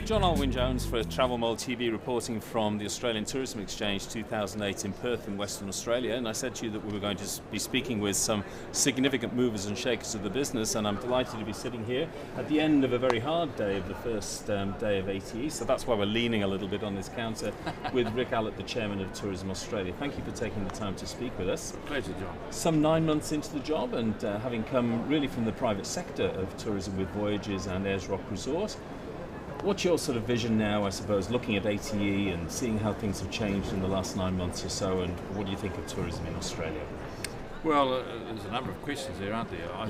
John Alwyn-Jones for Travel Mole TV, reporting from the Australian Tourism Exchange 2008 in Perth in Western Australia. And I said to you that we were going to be speaking with some significant movers and shakers of the business, and I'm delighted to be sitting here at the end of a very hard day of the first day of ATE, so that's why we're leaning a little bit on this counter with Rick Allert, the Chairman of Tourism Australia. Thank you for taking the time to speak with us. Pleasure, John. Some 9 months into the job, and having come really from the private sector of tourism with Voyages and Ayers Rock Resort, what's your sort of vision now, I suppose, looking at ATE and seeing how things have changed in the last 9 months or so, and what do you think of tourism in Australia? Well, there's a number of questions there, aren't there? I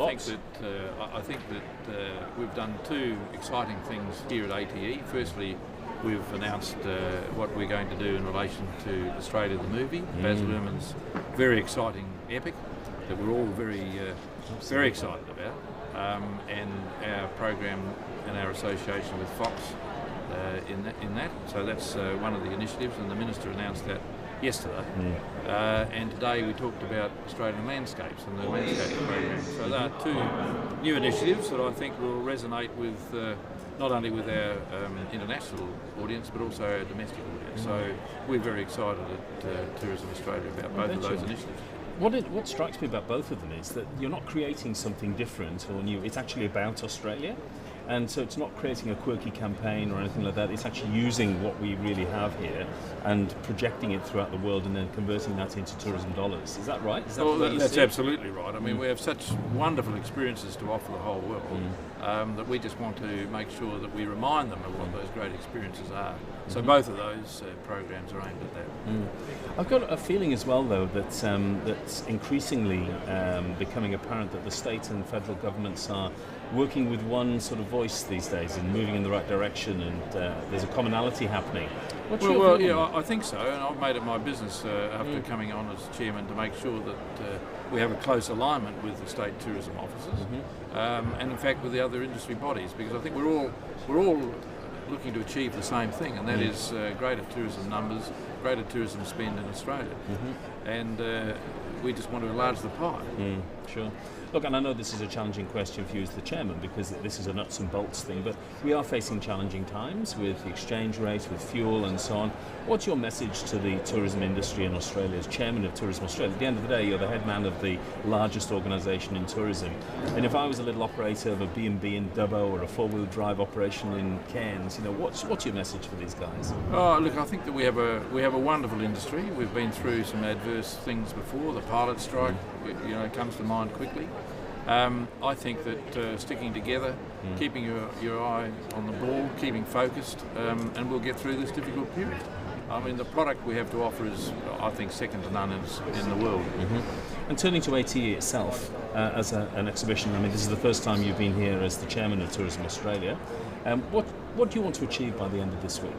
think that we've done two exciting things here at ATE. Firstly, we've announced what we're going to do in relation to Australia the movie, Baz Luhrmann's very exciting epic that we're all very excited about, and our program and our association with Fox in that. So that's one of the initiatives, and the Minister announced that yesterday. And today we talked about Australian landscapes and the landscape program. So there are two new initiatives that I think will resonate with not only with our international audience but also our domestic audience. So we're very excited at Tourism Australia about both of those initiatives. What strikes me about both of them is that you're not creating something different or new. It's actually about Australia. And so it's not creating a quirky campaign or anything like that. It's actually using what we really have here and projecting it throughout the world and then converting that into tourism dollars. Is that right? Is that that's absolutely right. I mean, we have such wonderful experiences to offer the whole world that we just want to make sure that we remind them of what those great experiences are. So both of those programs are aimed at that. I've got a feeling as well, though, that that's increasingly becoming apparent that the state and federal governments are working with one sort of voice these days and moving in the right direction, and there's a commonality happening. I think so, and I've made it my business after coming on as chairman to make sure that we have a close alignment with the state tourism officers, and in fact with the other industry bodies, because I think we're all looking to achieve the same thing, and that is greater tourism numbers, greater tourism spend in Australia, and we just want to enlarge the pie. Sure. Look, and I know this is a challenging question for you as the chairman, because this is a nuts and bolts thing, but we are facing challenging times with the exchange rate, with fuel and so on. What's your message to the tourism industry in Australia as chairman of Tourism Australia? At the end of the day, you're the head man of the largest organisation in tourism. And if I was a little operator of a B&B in Dubbo or a four-wheel drive operation in Cairns, what's your message for these guys? Oh, look, I think that we have a wonderful industry. We've been through some adverse things before. The pilot strike, comes to mind quickly. I think that sticking together, keeping your eye on the ball, keeping focused, and we'll get through this difficult period. I mean, the product we have to offer is, I think, second to none in the world. And turning to ATE itself as an exhibition, I mean, this is the first time you've been here as the chairman of Tourism Australia. What do you want to achieve by the end of this week?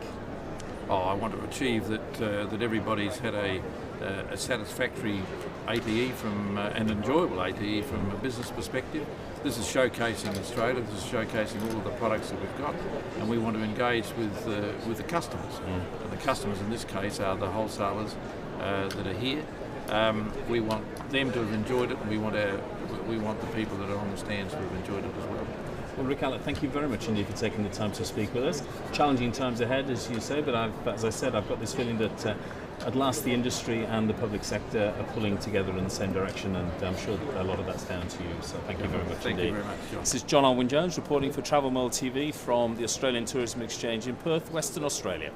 I want to achieve that everybody's had a satisfactory ATE and enjoyable ATE from a business perspective. This is showcasing Australia, this is showcasing all of the products that we've got, and we want to engage with the customers. And the customers in this case are the wholesalers that are here. We want them to have enjoyed it, and we want the people that are on the stands to have enjoyed it as well. Well, Rick Allert, thank you very much indeed for taking the time to speak with us. Challenging times ahead, as you say, but as I said, I've got this feeling that at last the industry and the public sector are pulling together in the same direction, and I'm sure that a lot of that's down to you. So thank you very much indeed. Thank you very much, John. This is John Alwyn-Jones reporting for Travel Mole TV from the Australian Tourism Exchange in Perth, Western Australia.